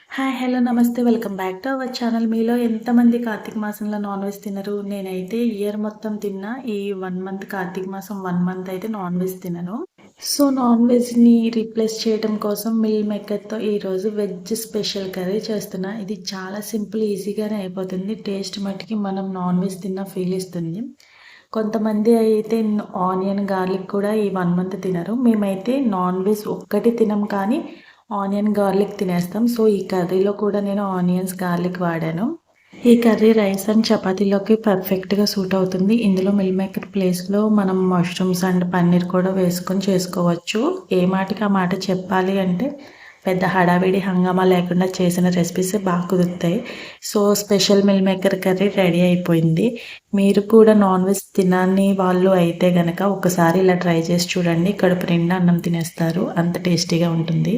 Hi! Hello! నమస్తే. Welcome back to our channel. మీలో ఎంతమంది కార్తీక మాసంలో నాన్ వెజ్ తినరు? నేనైతే ఇయర్ మొత్తం తిన్నా. ఈ 1 మంత్ కార్తీక మాసం 1 మంత్ అయితే నాన్ వెజ్ తినను. సో, నాన్ వెజ్‌ని రీప్లేస్ చేయడం కోసం మిల్ మేకర్‌తో ఈరోజు వెజ్ స్పెషల్ కర్రీ చేస్తున్నా. ఇది చాలా సింపుల్, ఈజీగానే అయిపోతుంది. టేస్ట్ మట్టుకి మనం నాన్ వెజ్ తిన్న ఫీల్ ఇస్తుంది. కొంతమంది అయితే ఆనియన్, గార్లిక్ కూడా ఈ 1 మంత్ తినరు. మేమైతే నాన్ వెజ్ ఒక్కటి తినం, కానీ ఆనియన్, గార్లిక్ తినేస్తాం. సో, ఈ కర్రీలో కూడా నేను ఆనియన్స్, గార్లిక్ వాడాను. ఈ కర్రీ రైస్ అండ్ చపాతీలోకి పర్ఫెక్ట్‌గా సూట్ అవుతుంది. ఇందులో మిల్ మేకర్ ప్లేస్‌లో మనం మష్రూమ్స్ అండ్ పన్నీర్ కూడా వేసుకొని చేసుకోవచ్చు. ఏ మాటకి ఆ మాట చెప్పాలి అంటే పెద్ద హడావిడి హంగామా లేకుండా చేసిన రెసిపీసే బాగా కుదురుతాయి. So, special meal maker curry ready అయిపోయింది. మీరు కూడా నాన్ వెజ్ తినని వాళ్ళు అయితే గనక ఒకసారి ఇలా ట్రై చేసి చూడండి. కడుపు నిండా అన్నం తినేస్తారు. అంత టేస్టీగా ఉంటుంది.